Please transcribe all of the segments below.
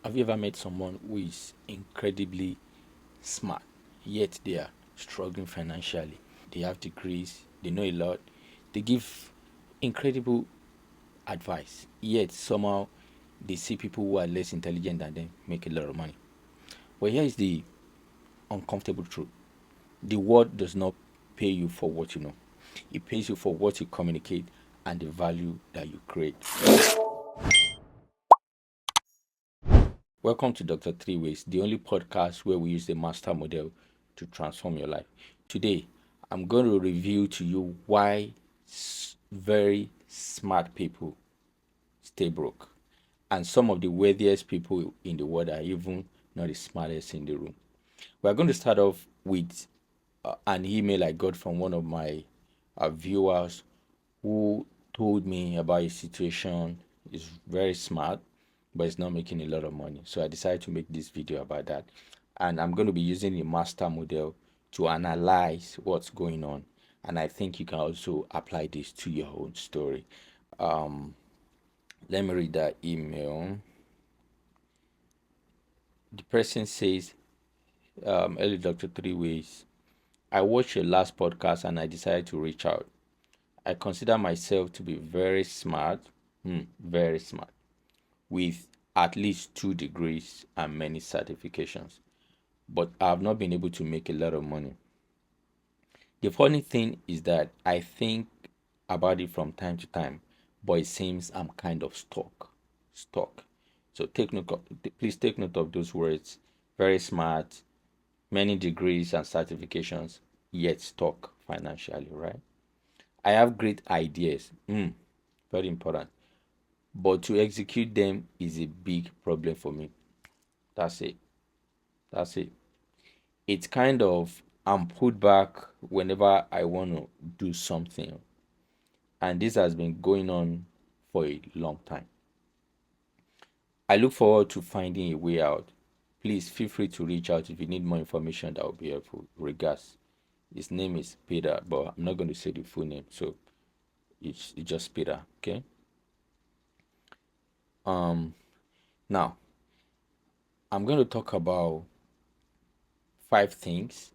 Have you ever met someone who is incredibly smart, yet they are struggling financially? They have degrees, they know a lot, they give incredible advice, yet somehow they see people who are less intelligent than them make a lot of money. Well, here is the uncomfortable truth: the world does not pay you for what you know, it pays you for what you communicate and the value that you create. Welcome to Dr. Three Ways, the only podcast where we use the master model to transform your life. Today, I'm going to reveal to you why very smart people stay broke, and some of the wealthiest people in the world are even not the smartest in the room. We're going to start off with an email I got from one of my viewers who told me about his situation. Is very smart, but it's not making a lot of money. So I decided to make this video about that. And I'm going to be using the master model to analyze what's going on. And I think you can also apply this to your own story. Um, Let me read that email. The person says, Hello, Dr. Three Ways. I watched your last podcast and I decided to reach out. I consider myself to be very smart, very smart, with at least 2 degrees and many certifications, but I have not been able to make a lot of money. The funny thing is that I think about it from time to time, but it seems I'm kind of stuck. Stuck. So please take note of those words. Very smart, many degrees and certifications, yet stuck financially, right? I have great ideas. Very important. But to execute them is a big problem for me. That's it. That's it. It's kind of I'm put back whenever I want to do something. And this has been going on for a long time. I look forward to finding a way out. Please feel free to reach out if you need more information that will be helpful. Regards. His name is Peter, but I'm not going to say the full name, so it's just Peter. Okay. Um. Now I'm going to talk about 5 things,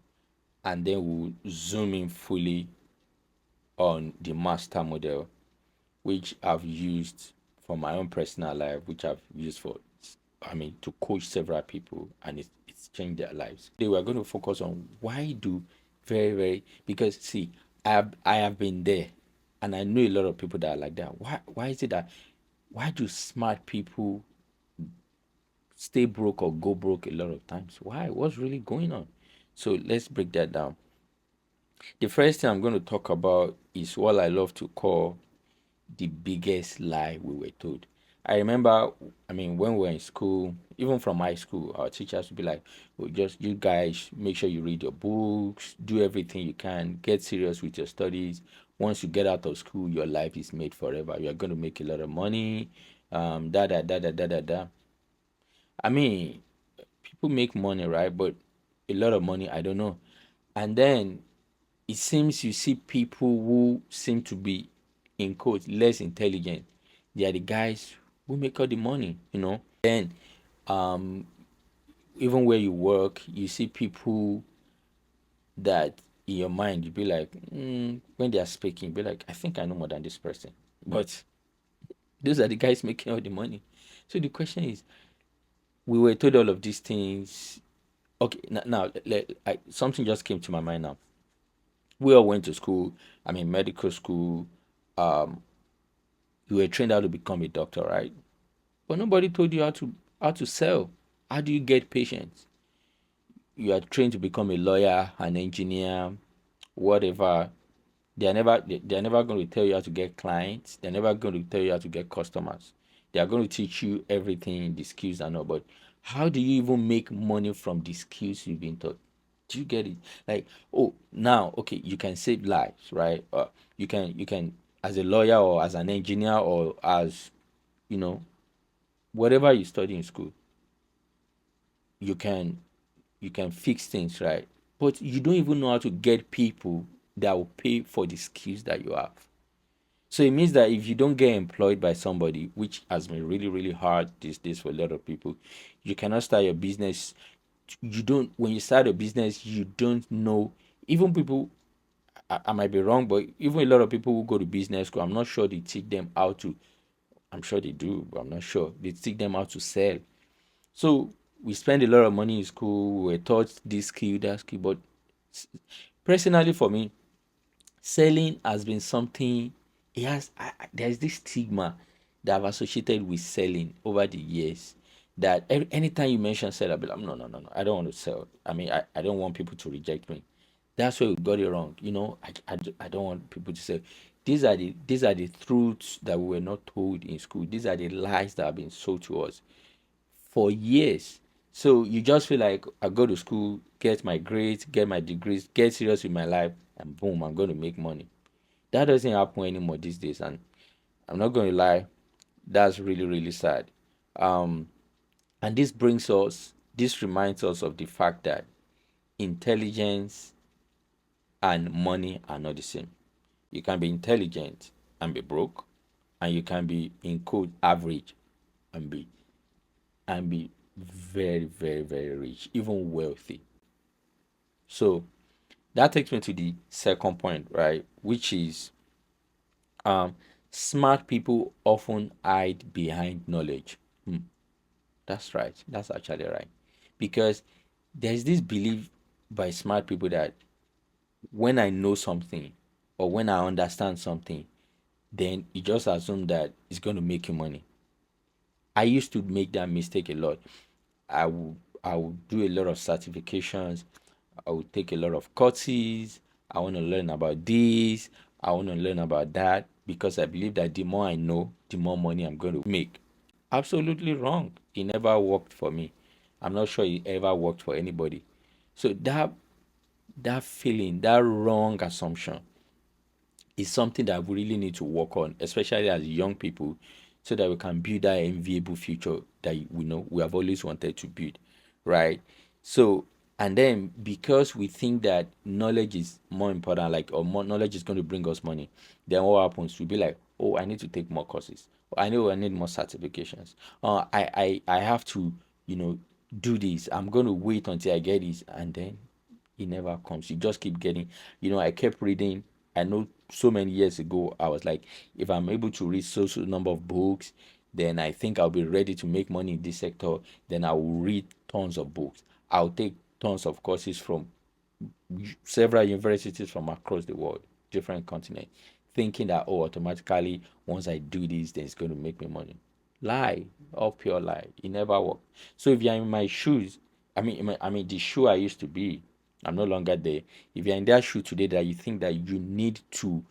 and then we'll zoom in fully on the master model, which I've used for my own personal life, which I've used for, to coach several people, and it's changed their lives. Today, we're going to focus on why do because see, I have been there, and I know a lot of people that are like that. Why is it that why do smart people stay broke or go broke a lot of times? Why? What's really going on? So let's break that down. The first thing I'm going to talk about is what I love to call the biggest lie we were told. I remember, when we were in school, even from high school, our teachers would be like, well, just you guys make sure you read your books, do everything you can, get serious with your studies. Once you get out of school, your life is made forever. You're going to make a lot of money. Da da da da da da da. I mean, people make money, right? But a lot of money, I don't know. And then it seems you see people who seem to be, in quotes, less intelligent. They are the guys who make all the money, you know. Then, um, even where you work, you see people that in your mind you be like, when they are speaking, be like, I think I know more than this person. But those are the guys making all the money. So the question is, we were told all of these things. Okay, now something just came to my mind now. We all went to school. Medical school. Um, you were trained how to become a doctor, right? But nobody told you how to sell. How do you get patients? You are trained to become a lawyer, an engineer, whatever. They're never going to tell you how to get clients. They're never going to tell you how to get customers. They are going to teach you everything, the skills and all. But how do you even make money from the skills you've been taught? Do you get it? Like, oh, now, okay, you can save lives, right? You can, as a lawyer or as an engineer or as, you know, whatever you study in school, you can you can fix things, right? But you don't even know how to get people that will pay for the skills that you have. So it means that if you don't get employed by somebody, which has been really, really hard these days for a lot of people, you cannot start your business. You don't, when you start a business, you don't know. Even people, I might be wrong, but even a lot of people who go to business school, I'm not sure they teach them how to, I'm sure they do, but I'm not sure. They teach them how to sell. So we spend a lot of money in school, we're taught this skill, that skill, but personally for me, selling has been something, it has there's this stigma that I've associated with selling over the years, that anytime you mention sell, I'll be like, no, no, no, no, I don't want to sell. I mean, I don't want people to reject me. That's where we got it wrong. I don't want people to say, these are the truths that we were not told in school. These are the lies that have been sold to us for years. So you just feel like, I go to school, get my grades, get my degrees, get serious with my life, and boom, I'm going to make money. That doesn't happen anymore these days, and I'm not going to lie, that's really, really sad. Um, and this reminds us of the fact that intelligence and money are not the same. You can be intelligent and be broke, and you can be in code average and be very, very, very rich, even wealthy. So that takes me to the second point, right? Which is, um smart people often hide behind knowledge. That's right. That's actually right. Because there's this belief by smart people that when I know something or when I understand something, then you just assume that it's going to make you money. I used to make that mistake a lot. I would do a lot of certifications. I would take a lot of courses. I want to learn about this. I want to learn about that because I believe that the more I know, the more money I'm going to make. Absolutely wrong. It never worked for me. I'm not sure it ever worked for anybody. So that feeling, that wrong assumption, is something that we really need to work on, especially as young people, so that we can build that enviable future that we know we have always wanted to build, right? So, and then because we think that knowledge is more important, like, or more knowledge is going to bring us money, then what happens? We'll be like, oh, I need to take more courses. I know I need more certifications. I have to, do this. I'm going to wait until I get this, and then it never comes. You just keep getting, I kept reading. I know so many years ago, I was like, if I'm able to read so number of books, then I think I'll be ready to make money in this sector. Then I will read tons of books. I'll take tons of courses from several universities from across the world, different continents, thinking that, oh, automatically once I do this, then it's going to make me money. Lie, all pure lie. It never worked. So if you're in my shoes, I mean the shoe I used to be, I'm no longer there. If you're in that shoe today, that you think that you need to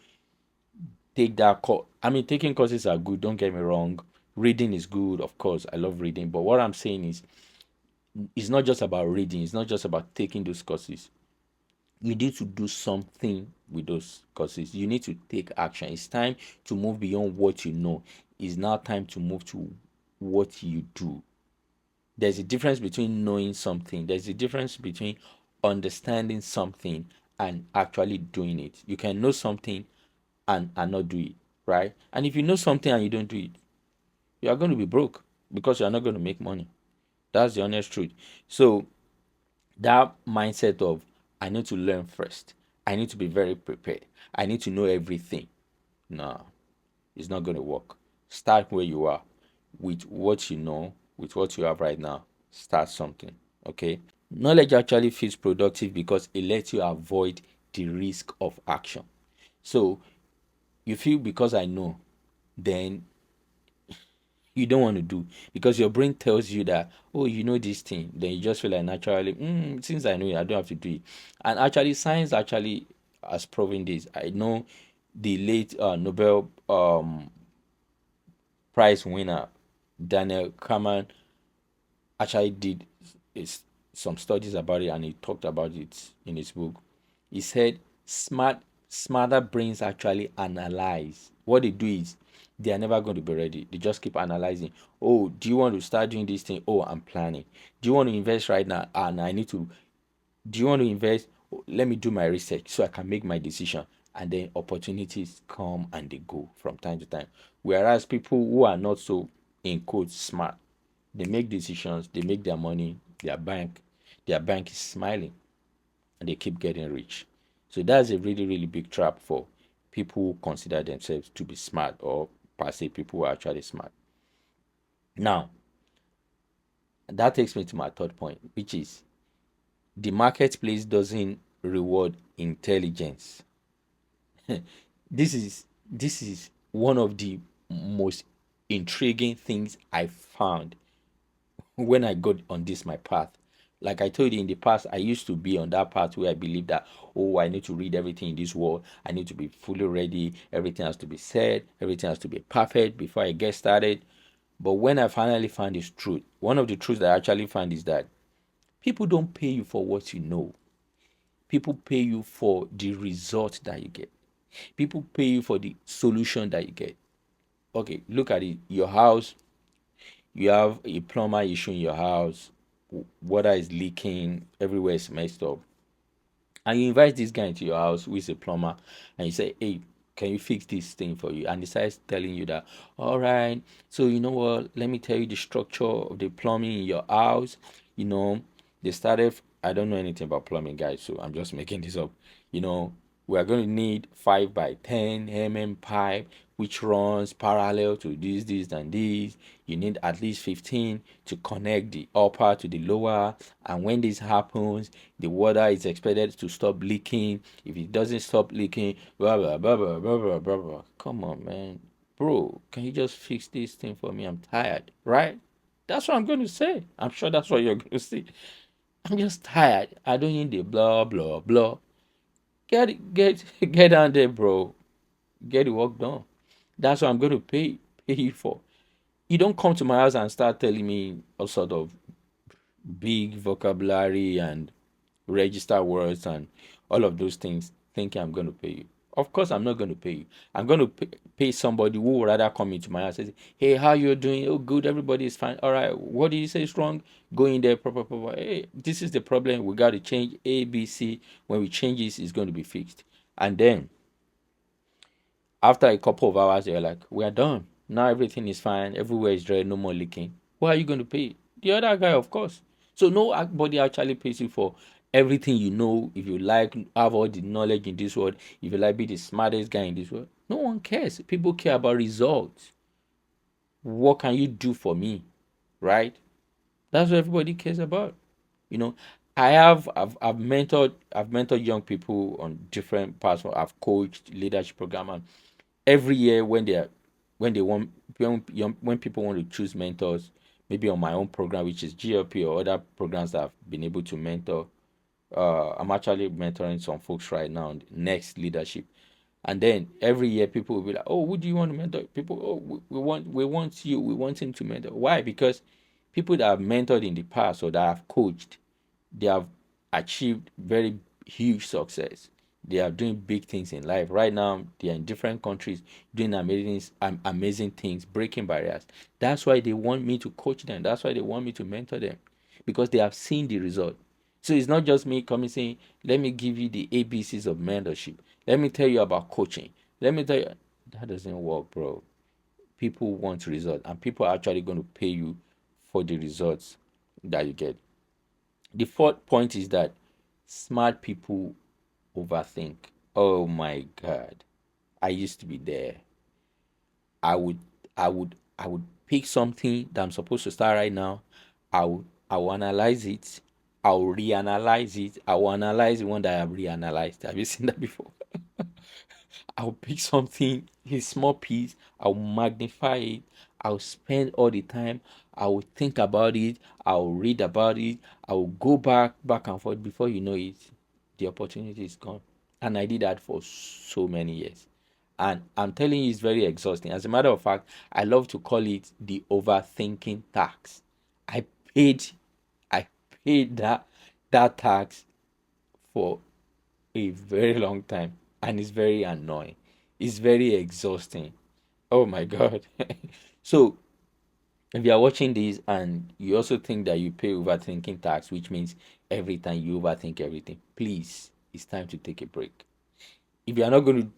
take that course, I mean, taking courses are good. Don't get me wrong. Reading is good, of course. I love reading, but what I'm saying is, it's not just about reading. It's not just about taking those courses. You need to do something with those courses. You need to take action. It's time to move beyond what you know. It's now time to move to what you do. There's a difference between knowing something, there's a difference between understanding something and actually doing it. You can know something and not do it, right? And if you know something and you don't do it, you are going to be broke because you're not going to make money. That's the honest truth. So that mindset of, I need to learn first, I need to be very prepared, I need to know everything. No, it's not going to work. Start where you are, with what you know, with what you have right now. Start something. Okay. Knowledge actually feels productive because it lets you avoid the risk of action. So you feel, because I know, then you don't want to do, because your brain tells you that, oh, you know this thing, then you just feel like, naturally, since I know it, I don't have to do it. And actually, science actually has proven this. I know the late Nobel prize winner Daniel Kahneman actually did is some studies about it, and he talked about it in his book. He said smarter brains actually analyze. What they do is, they are never going to be ready. They just keep analyzing. Oh, do you want to start doing this thing? Oh, I'm planning. Do you want to invest right now? And I need to. Do you want to invest? Oh, let me do my research so I can make my decision. and then opportunities come and they go from time to time. Whereas people who are not so in quotes smart, they make decisions, they make their money, their bank is smiling, and they keep getting rich. So that's a really, really big trap for people who consider themselves to be smart, or per se people who are actually smart. Now, that takes me to my third point, which is the marketplace doesn't reward intelligence. This is one of the most intriguing things I found when I got on this my path. Like I told you in the past, I used to be on that path where I believe that, oh, I need to read everything in this world. I need to be fully ready. Everything has to be said. Everything has to be perfect before I get started. But when I finally found this truth, one of the truths that I actually found is that people don't pay you for what you know. People pay you for the result that you get. People pay you for the solution that you get. Okay, look at it. Your house, you have a plumber issue in your house, water is leaking, everywhere is messed up, and you invite this guy into your house who is a plumber, and you say, hey, can you fix this thing for you? And he starts telling you that, all right, so you know what, let me tell you the structure of the plumbing in your house. you know they started, I don't know anything about plumbing, guys, so I'm just making this up. you know we are going to need 5 by 10 pipe, which runs parallel to this and this. You need at least 15 to connect the upper to the lower, and when this happens, the water is expected to stop leaking. If it doesn't stop leaking, blah blah blah blah blah blah blah, blah. Come on, man, bro, can you just fix this thing for me? I'm tired, right? That's what I'm going to say. I'm sure that's what you're going to say. I'm just tired. I don't need the blah blah blah. Get down there, bro. Get the work done. That's what I'm going to pay you for. You don't come to my house and start telling me all sort of big vocabulary and register words and all of those things thinking I'm going to pay you. Of course, I'm not going to pay you. I'm going to pay somebody who would rather come into my house and say, hey, how you doing? Oh, good. Everybody is fine. All right. What do you say is wrong? Go in there. Hey, this is the problem. We got to change A, B, C. When we change this, it's going to be fixed. And then after a couple of hours, they're like, we are done. Now everything is fine. Everywhere is dry. No more leaking. Who are you going to pay? The other guy, of course. So nobody actually pays you for everything you know. If you like, have all the knowledge in this world. If you like, be the smartest guy in this world. No one cares. People care about results. What can you do for me? Right? That's what everybody cares about. You know, I've mentored young people on different parts. I've coached leadership program, and every year when people want to choose mentors, maybe on my own program, which is GLP, or other programs that I've been able to mentor. I'm actually mentoring some folks right now on next leadership. And then every year people will be like, oh, who do you want to mentor? People, oh, we want you, we want him to mentor. Why? Because people that I've mentored in the past or that I've coached, they have achieved very huge success. They are doing big things in life. Right now, they are in different countries doing amazing things, breaking barriers. That's why they want me to coach them. That's why they want me to mentor them, because they have seen the result. So it's not just me coming saying, let me give you the ABCs of mentorship. Let me tell you about coaching. Let me tell you. That doesn't work, bro. People want results, and people are actually going to pay you for the results that you get. The fourth point is that smart people overthink. Oh my God. I used to be there. I would I would pick something that I'm supposed to start right now. I will analyze it. I'll reanalyze it. I will analyze the one that I've reanalyzed. Have you seen that before? I'll pick something, a small piece, I'll magnify it, I'll spend all the time, I'll think about it, I'll read about it, I'll go back and forth. Before you know it, the opportunity is gone. And I did that for so many years. And I'm telling you, it's very exhausting. As a matter of fact, I love to call it the overthinking tax. I paid I paid that tax for a very long time, and it's very annoying. It's very exhausting. Oh my God. So if you are watching this and you also think that you pay overthinking tax, which means every time you overthink everything, please, it's time to take a break. if you are not going to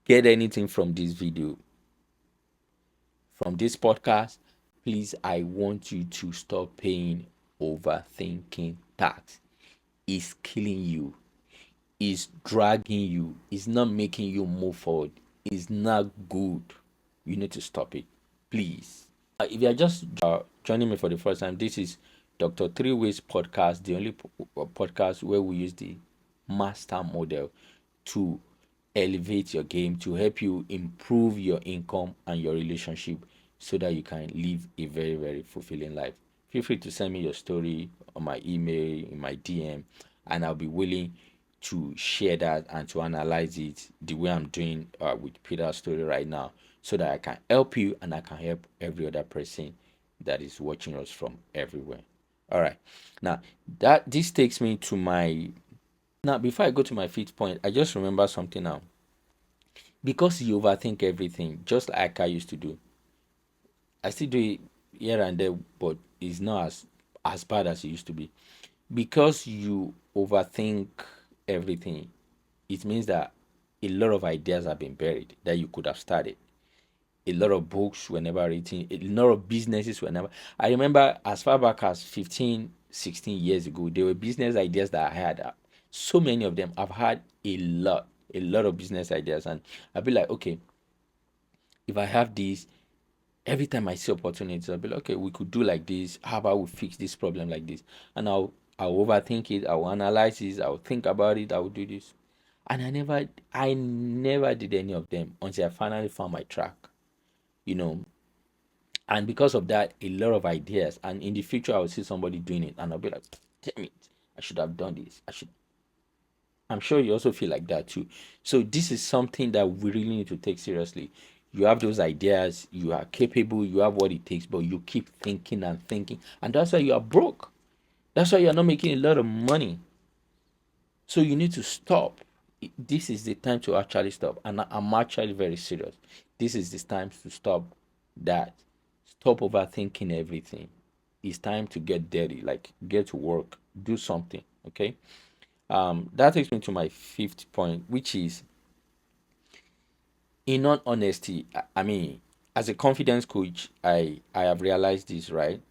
get anything from this video, from this podcast, please, I want you to stop paying overthinking tax. It's killing you, it's dragging you, it's not making you move forward, it's not good. You need to stop it, please. If you're just joining me for the first time, this is Dr. Three Ways podcast, the only podcast where we use the master model to elevate your game, to help you improve your income and your relationship so that you can live a very, very fulfilling life. Feel free to send me your story on my email, in my DM, and I'll be willing to share that and to analyze it the way I'm doing with Peter's story right now, so that I can help you and I can help every other person that is watching us from everywhere. All right. Now, that this takes me to my now before I go to my fifth point, I just remember something now. Because you overthink everything, just like I used to do. I still do it here and there, but it's not as bad as it used to be. Because you overthink everything, it means that a lot of ideas have been buried that you could have started. A lot of books were never written. A lot of businesses were never. I remember as far back as 15, 16 years ago, there were business ideas that I had. So many of them. I've had a lot of business ideas, and I'll be like, okay, if I have this, every time I see opportunities, I'll be like, okay, we could do like this. How about we fix this problem like this? And I'll overthink it. I'll analyze it. I'll think about it. I'll do this. And I never did any of them until I finally found my track. You know, and because of that, a lot of ideas. And in the future, I'll see somebody doing it, and I'll be like, damn it, I should have done this. I should. I'm sure you also feel like that too. So this is something that we really need to take seriously. You have those ideas, you are capable, you have what it takes, but you keep thinking and thinking, and that's why you are broke. That's why you're not making a lot of money. So you need to stop. This is the time to actually stop, and I'm actually very serious. This is the time to stop that. Stop overthinking everything. It's time to get dirty, like get to work, do something. Okay. That takes me to my fifth point, which is, in all honesty, I mean, as a confidence coach, I have realized this, right?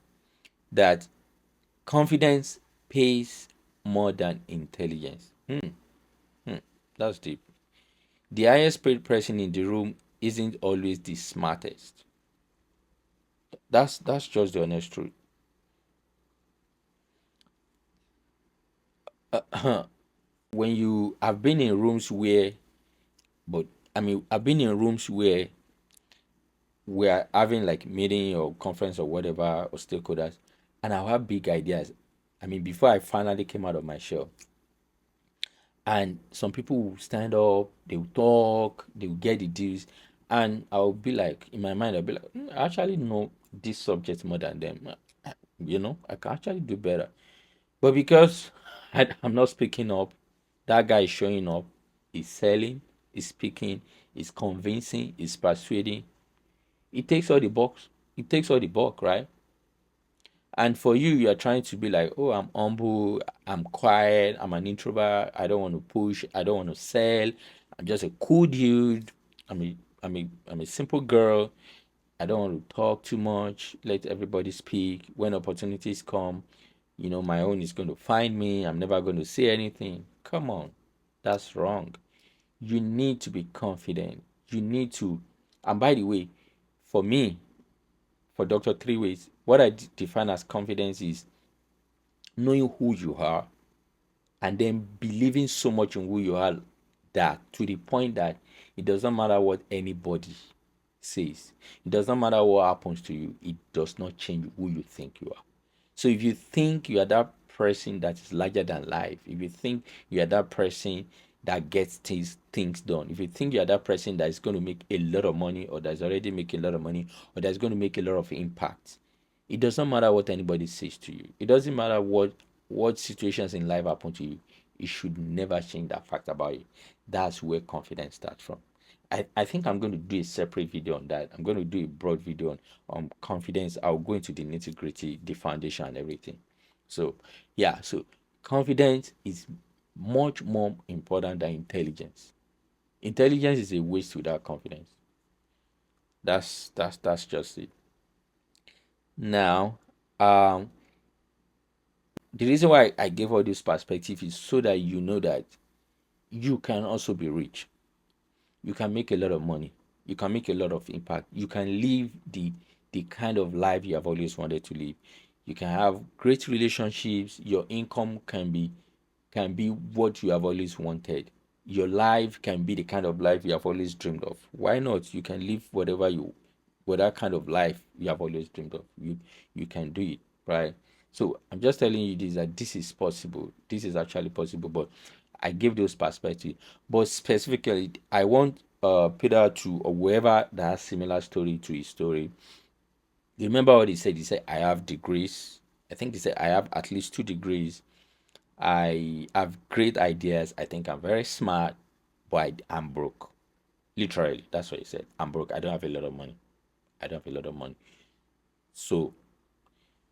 That confidence pays more than intelligence. That's deep. The highest paid person in the room isn't always the smartest. That's just the honest truth. When you have been in rooms where, but I mean, I've been in rooms where we're having like meeting or conference or whatever or stakeholders, and I have big ideas. I mean, before I finally came out of my shell, and some people will stand up, they will talk, they will get the deals, and I'll be like, in my mind, I'll be like, I actually know this subject more than them. I can actually do better. But because I'm not speaking up, that guy is showing up, he's selling, he's speaking, he's convincing, he's persuading. It takes all the box. It takes all the bulk, right? And for you, you're trying to be like, oh, I'm humble, I'm quiet, I'm an introvert, I don't want to push, I don't want to sell, I'm just a cool dude, I'm a simple girl, I don't want to talk too much, let everybody speak. When opportunities come, my own is going to find me, I'm never going to say anything. Come on, that's wrong. You need to be confident. You need to, and by the way, for me, for Dr. Three Ways, what I define as confidence is knowing who you are and then believing so much in who you are, that to the point that it doesn't matter what anybody says, it doesn't matter what happens to you, it does not change who you think you are. So if you think you are that person that is larger than life, if you think you are that person that gets things done, if you think you are that person that is going to make a lot of money, or that's already making a lot of money, or that's going to make a lot of impact, it doesn't matter what anybody says to you. It doesn't matter what situations in life happen to you. It should never change that fact about you. That's where confidence starts from. I think I'm going to do a separate video on that. I'm going to do a broad video on confidence. I'll go into the nitty gritty, the foundation, and everything. So, yeah, so confidence is much more important than intelligence. Intelligence is a waste without confidence. That's just it. Now, um, the reason why I gave all this perspective is so that you know that you can also be rich. You can make a lot of money. You can make a lot of impact. You can live the kind of life you have always wanted to live. You can have great relationships. Your income can be what you have always wanted. Your life can be the kind of life you have always dreamed of. Why not? You can live whatever kind of life you have always dreamed of. You can do it, right? So I'm just telling you this, that this is possible. This is actually possible, but I gave those perspectives. But specifically, I want Peter to, or whoever that has similar story to his story. Remember what he said? He said, I have degrees. I think he said, I have at least 2 degrees. I have great ideas. I think I'm very smart, but I'm broke. Literally, that's what he said. I'm broke. I don't have a lot of money. I don't have a lot of money. So,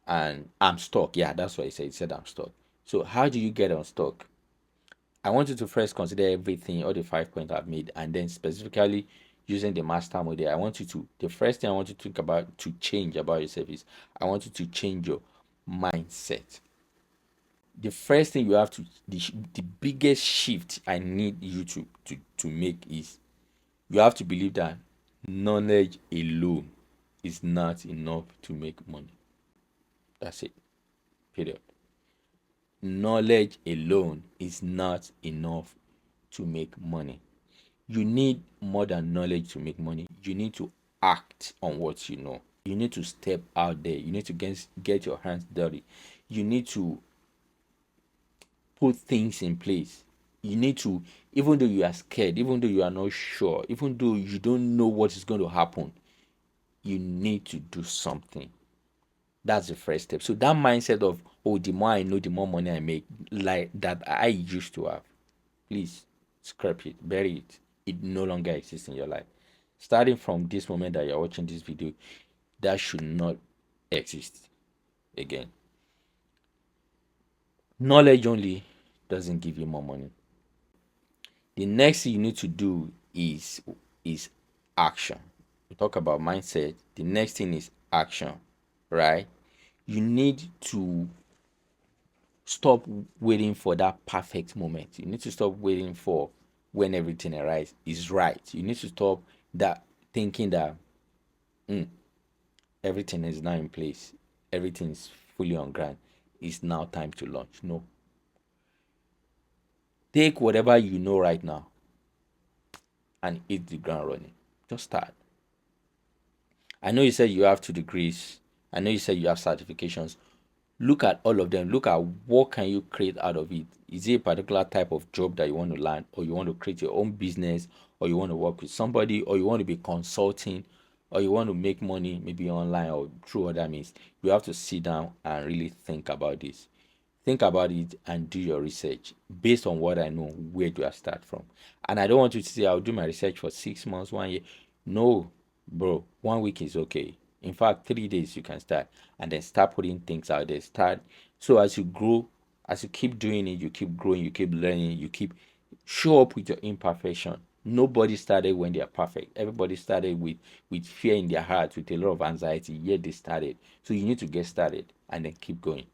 and I'm stuck. Yeah, that's what he said. He said, I'm stuck. So, how do you get unstuck? I want you to first consider everything, all the 5 points I've made, and then specifically using the master model. I want you to, the first thing I want you to think about, to change about yourself is, I want you to change your mindset. The first thing you have to, the biggest shift I need you to make is, you have to believe that knowledge alone is not enough to make money. That's it. Period. Knowledge alone is not enough to make money. You need more than knowledge to make money. You need to act on what you know. You need to step out there. You need to get your hands dirty. You need to put things in place. You need to, even though you are scared, even though you are not sure, even though you don't know what is going to happen, you need to do something. That's the first step. So that mindset of, oh, the more I know, the more money I make, like that I used to have, please scrap it, bury it. It no longer exists in your life. Starting from this moment that you're watching this video, that should not exist again. Knowledge only doesn't give you more money. The next thing you need to do is action. We talk about mindset. The next thing is action, right? You need to stop waiting for that perfect moment. You need to stop waiting for when everything arrives is right. You need to stop that thinking that everything is now in place, everything is fully on ground. It's now time to launch. No. Take whatever you know right now and hit the ground running. Just start. I know you said you have 2 degrees. I know you said you have certifications. Look at all of them. Look at what can you create out of it. Is it a particular type of job that you want to learn, or you want to create your own business, or you want to work with somebody, or you want to be consulting, or you want to make money maybe online or through other means? You have to sit down and really think about this. Think about it and do your research based on what I know. Where do I start from? And I don't want you to say, I'll do my research for 6 months, 1 year. No, bro, 1 week is okay. In fact, 3 days you can start, and then start putting things out there. Start. So as you grow, as you keep doing it, you keep growing, you keep learning, you keep, show up with your imperfection. Nobody started when they are perfect. Everybody started with fear in their hearts, with a lot of anxiety, yet they started. So you need to get started and then keep going,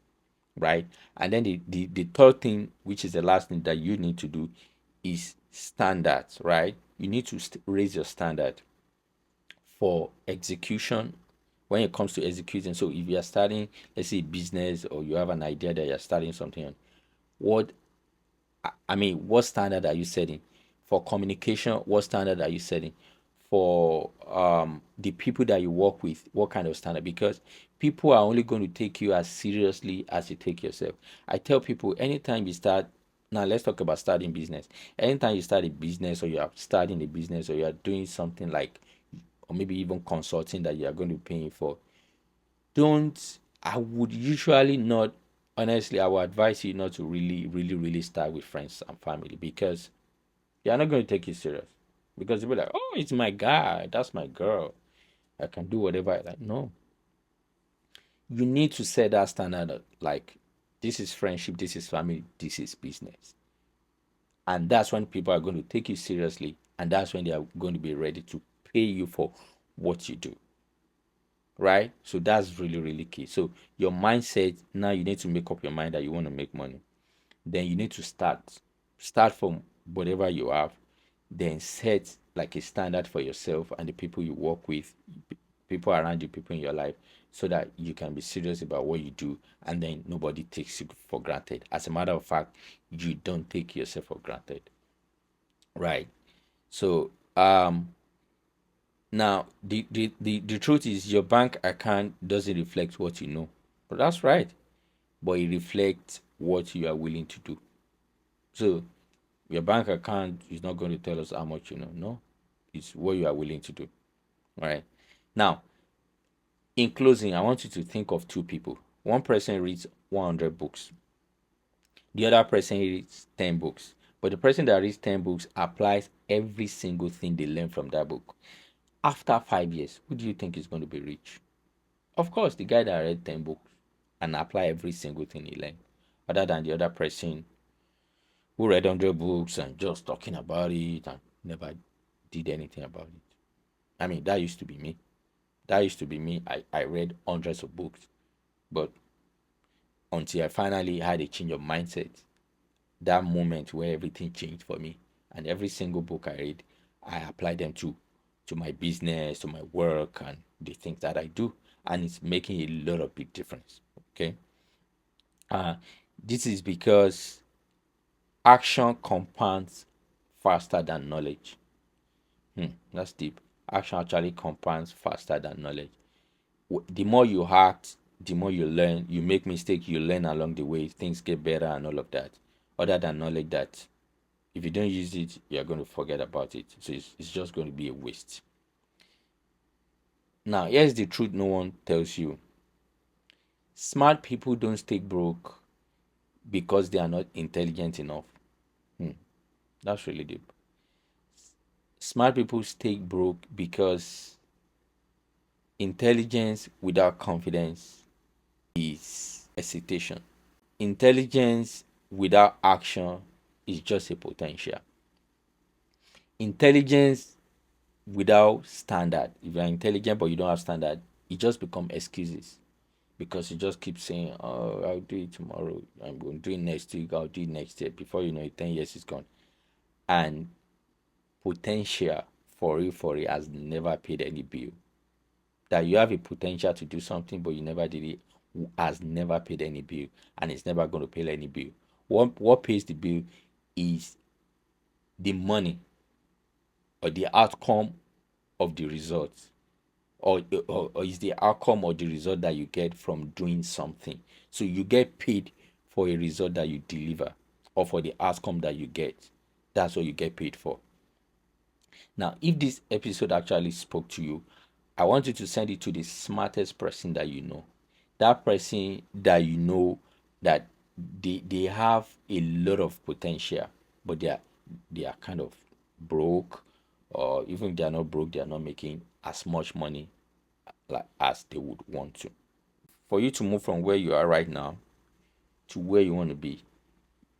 right? And then the third thing, which is the last thing that you need to do, is standards, right? You need to raise your standard for execution when it comes to executing. So if you are starting, let's say, business, or you have an idea that you're starting something on, what what standard are you setting for communication? What standard are you setting for the people that you work with? What kind of standard? Because people are only going to take you as seriously as you take yourself. I tell people, anytime you start, now let's talk about starting business. Anytime you start a business, or you are starting a business, or you are doing something like, or maybe even consulting that you are going to be paying for, don't, I would usually not, honestly, I would advise you not to really, really, really start with friends and family, because they are not going to take you serious. Because they'll be like, oh, it's my guy, that's my girl, I can do whatever I like. No, you need to set that standard like, this is friendship, this is family, this is business. And that's when people are going to take you seriously and that's when they are going to be ready to pay you for what you do, right? So that's really, really key. So your mindset, now you need to make up your mind that you want to make money. Then you need to start from whatever you have, then set like a standard for yourself and the people you work with, people around you, people in your life, so that you can be serious about what you do, and then nobody takes you for granted. As a matter of fact, you don't take yourself for granted, right? So now the truth is your bank account doesn't reflect what you know, but that's right, but it reflects what you are willing to do. So your bank account is not going to tell us how much you know. No, it's what you are willing to do. All right. Now, in closing, I want you to think of two people. One person reads 100 books, the other person reads 10 books. But the person that reads 10 books applies every single thing they learn from that book. After 5 years, who do you think is going to be rich? Of course, the guy that read 10 books and apply every single thing he learned, other than the other person who read 100 books and just talking about it and never did anything about it. I mean, that used to be me. That used to be me. I read hundreds of books, but until I finally had a change of mindset, that moment where everything changed for me, and every single book I read, I apply them to my business, to my work, and the things that I do, and it's making a lot of big difference. Okay, uh, this is because action compounds faster than knowledge. That's deep. Action actually compounds faster than knowledge. The more you act, the more you learn. You make mistakes, you learn along the way. Things get better and all of that. Other than knowledge that if you don't use it, you're going to forget about it. So it's just going to be a waste. Now, here's the truth no one tells you. Smart people don't stay broke because they are not intelligent enough. That's really deep. Smart people stay broke because intelligence without confidence is hesitation. Intelligence without action is just a potential. Intelligence without standard, if you're intelligent but you don't have standard, it just become excuses because you just keep saying, "Oh, I'll do it tomorrow. I'm going to do it next week. I'll do it next year." Before you know it, 10 years is gone, and potential for it has never paid any bill. That you have a potential to do something but you never did it has never paid any bill, and it's never going to pay any bill. What pays the bill is the money or the outcome of the result, or is the outcome or the result that you get from doing something. So you get paid for a result that you deliver or for the outcome that you get. That's what you get paid for. Now, if this episode actually spoke to you, I want you to send it to the smartest person that you know. That person that you know that they have a lot of potential, but they are kind of broke, or even if they are not broke, they are not making as much money like as they would want to. For you to move from where you are right now to where you want to be,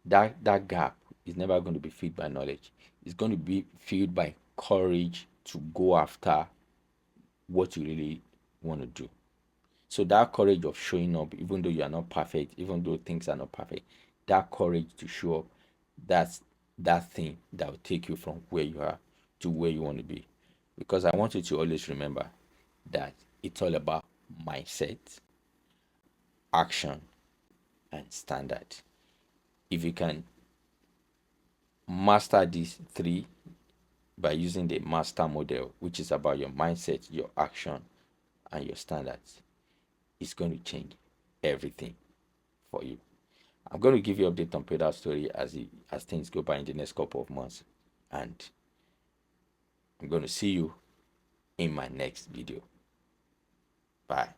that gap is never going to be filled by knowledge. It's going to be filled by courage to go after what you really want to do. So that courage of showing up, even though you are not perfect, even though things are not perfect, that courage to show up, that's that thing that will take you from where you are to where you want to be. Because I want you to always remember that it's all about mindset, action, and standard. If you can master these three by using the master model, which is about your mindset, your action, and your standards, it's going to change everything for you. I'm going to give you an update on Peter's story as things go by in the next couple of months, and I'm going to see you in my next video. Bye.